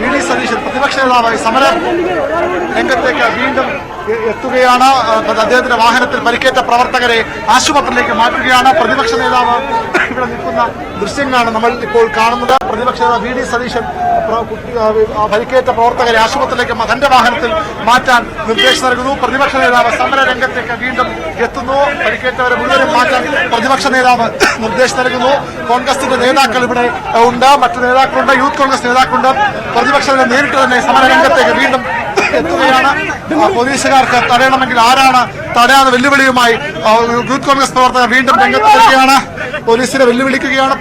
V D Satheesan പ്രതിപക്ഷ നേതാവായി സമര രംഗത്തേക്ക് വീണ്ടും എത്തുകയാണ്. അദ്ദേഹത്തിന്റെ വാഹനത്തിൽ പരിക്കേറ്റ പ്രവർത്തകരെ ആശുപത്രിയിലേക്ക് മാറ്റുകയാണ്. പ്രതിപക്ഷ നേതാവ് ഇവിടെ നിൽക്കുന്ന ദൃശ്യങ്ങളാണ് നമ്മൾ ഇപ്പോൾ കാണുന്നത്. പ്രതിപക്ഷ നേതാവ് വി ഡി സതീശൻ പരിക്കേറ്റ പ്രവർത്തകരെ ആശുപത്രിയിലേക്ക് തന്റെ വാഹനത്തിൽ മാറ്റാൻ നിർദ്ദേശം നൽകുന്നു. പ്രതിപക്ഷ നേതാവ് സമര രംഗത്തേക്ക് വീണ്ടും എത്തുന്നു. പരിക്കേറ്റവരെ മുഴുവനും മാറ്റാൻ പ്രതിപക്ഷ നേതാവ് നിർദ്ദേശം നൽകുന്നു. കോൺഗ്രസിന്റെ നേതാക്കൾ ഇവിടെ ഉണ്ട്, മറ്റു നേതാക്കളുണ്ട്, യൂത്ത് കോൺഗ്രസ് നേതാക്കളുണ്ട്. പ്രതിപക്ഷ നേതാവ് നേരിട്ട് തന്നെ സമര രംഗത്തേക്ക് വീണ്ടും എത്തുകയാണ്. പോലീസുകാർക്ക് തടയണമെങ്കിൽ ആരാണ് തടയാതെ വെല്ലുവിളിയുമായി യൂത്ത് കോൺഗ്രസ് പ്രവർത്തകർ വീണ്ടും രംഗത്ത് വരികയാണ്. പോലീസിനെ വെല്ലുവിളിക്കുകയാണ്.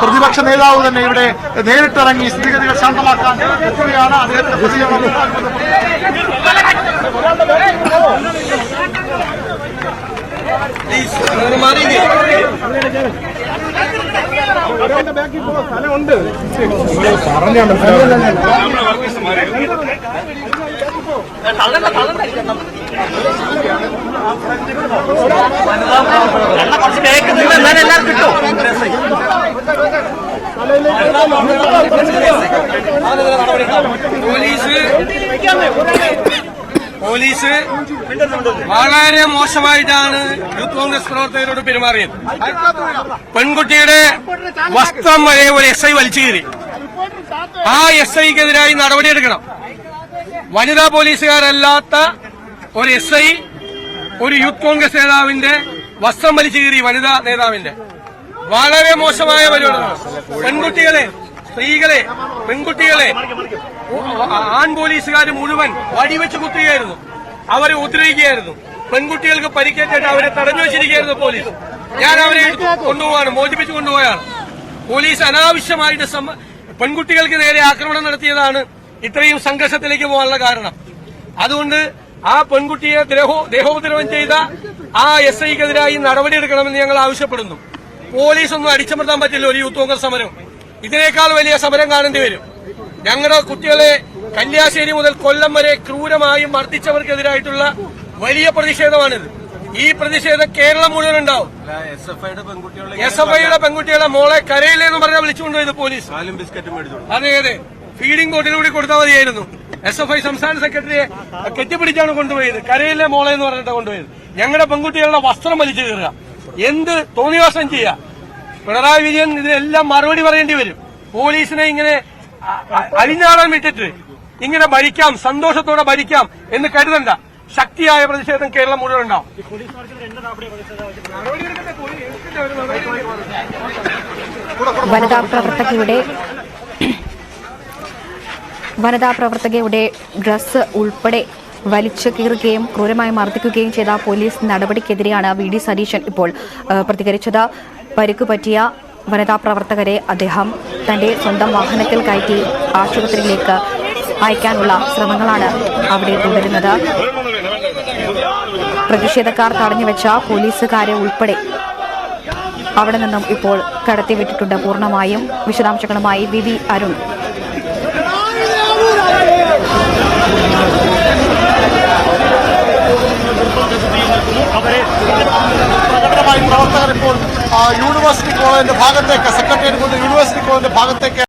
പ്രതിപക്ഷ നേതാവ് തന്നെ ഇവിടെ നേരിട്ടിറങ്ങി സ്ഥിതിഗതികൾ ശാന്തമാക്കാൻ എത്തുകയാണ്. അദ്ദേഹത്തിന്റെ പ്രതികരണം പോലീസ് വളരെ മോശമായിട്ടാണ് യൂത്ത് കോൺഗ്രസ് പ്രവർത്തകരോട് പെരുമാറിയത്. പെൺകുട്ടിയുടെ വസ്ത്രം വരെ ഒരു SI വലിച്ചു കീറി. ആ SIക്കെതിരായി നടപടിയെടുക്കണം. വനിതാ പോലീസുകാരല്ലാത്ത ഒരു SI ഒരു യൂത്ത് കോൺഗ്രസ് നേതാവിന്റെ വസ്ത്രം വലിച്ചു കീറി. വനിതാ നേതാവിന്റെ വളരെ മോശമായ പരിപാടിയാണ്. പെൺകുട്ടികളെ, സ്ത്രീകളെ, പെൺകുട്ടികളെ ആൺ പോലീസുകാർ മുഴുവൻ വടിവെച്ച് കുത്തുകയായിരുന്നു. അവരെ ഉപദ്രവിക്കുകയായിരുന്നു. പെൺകുട്ടികൾക്ക് പരിക്കേറ്റിട്ട് അവരെ തടഞ്ഞു വെച്ചിരിക്കുകയായിരുന്നു പോലീസ്. ഞാൻ അവരെ കൊണ്ടുപോവാണ്, മോചിപ്പിച്ചു കൊണ്ടുപോയാണ്. പോലീസ് അനാവശ്യമായിട്ട് പെൺകുട്ടികൾക്ക് നേരെ ആക്രമണം നടത്തിയതാണ് ഇത്രയും സംഘർഷത്തിലേക്ക് പോകാനുള്ള കാരണം. അതുകൊണ്ട് ആ പെൺകുട്ടിയെ ദേഹോപദ്രവം ചെയ്ത ആ SIക്കെതിരായി നടപടിയെടുക്കണമെന്ന് ഞങ്ങൾ ആവശ്യപ്പെടുന്നു. പോലീസൊന്നും അടിച്ചമർത്താൻ പറ്റില്ല ഒരു യൂത്ത് കോൺഗ്രസ് സമരം. ഇതിനേക്കാൾ വലിയ സമരം കാണേണ്ടി വരും. ഞങ്ങളുടെ കുട്ടികളെ കല്യാശ്ശേരി മുതൽ കൊല്ലം വരെ ക്രൂരമായി മർദ്ദിച്ചവർക്കെതിരായിട്ടുള്ള വലിയ പ്രതിഷേധമാണിത്. ഈ പ്രതിഷേധം കേരളം മുഴുവൻ ഉണ്ടാവും. SFIയുടെ പെൺകുട്ടികളെ മോളെ കരയിലെന്ന് പറഞ്ഞാൽ വിളിച്ചുകൊണ്ടുപോയത് പോലീസ്. അതെ അതെ, ഫീഡിംഗ് ബോട്ടിലൂടെ കൊടുത്താൽ മതിയായിരുന്നു. SFI സംസ്ഥാന സെക്രട്ടറിയെ കെട്ടിപ്പിടിച്ചാണ് കൊണ്ടുപോയത്. കരയിലെ മോളെ എന്ന് പറഞ്ഞിട്ട് കൊണ്ടുപോയത്. ഞങ്ങളുടെ പെൺകുട്ടികളുടെ വസ്ത്രം വലിച്ചു കീറുക, എന്ത് തോന്നിവാസം ചെയ്യുക. പിണറായി വിജയൻ ഇതിനെല്ലാം മറുപടി പറയേണ്ടി വരും. പോലീസിനെ ഇങ്ങനെ അഴിഞ്ഞാടാൻ വിട്ടിട്ട് ഇങ്ങനെ ഭരിക്കാം, സന്തോഷത്തോടെ ഭരിക്കാം എന്ന് കരുതണ്ട. ശക്തിയായ പ്രതിഷേധം കേരളം മുഴുവൻ ഉണ്ടാവും. വനിതാ പ്രവർത്തകയുടെ ഡ്രസ്സ് ഉൾപ്പെടെ വലിച്ചു കീറുകയും ക്രൂരമായി മർദ്ദിക്കുകയും ചെയ്ത പോലീസ് നടപടിക്കെതിരെയാണ് വി ഡി സതീശൻ ഇപ്പോൾ പ്രതികരിച്ചത്. പരിക്ക് പറ്റിയ വനിതാ പ്രവർത്തകരെ അദ്ദേഹം തന്റെ സ്വന്തം വാഹനത്തിൽ കയറ്റി ആശുപത്രിയിലേക്ക് അയക്കാനുള്ള ശ്രമങ്ങളാണ് അവിടെ തുടരുന്നത്. പ്രതിഷേധക്കാർ തടഞ്ഞുവെച്ച പോലീസുകാരെ ഉൾപ്പെടെ അവിടെ നിന്നും ഇപ്പോൾ കടത്തിവിട്ടിട്ടുണ്ട് പൂർണ്ണമായും. വിശദാംശങ്ങളുമായി വിവി അരുൺ. പ്രവർത്തകർ ഇപ്പോൾ യൂണിവേഴ്സിറ്റി കോളേജിന്റെ ഭാഗത്തേക്ക്, സെക്രട്ടേറിയറ്റ് യൂണിവേഴ്സിറ്റി കോളേജിന്റെ ഭാഗത്തേക്ക്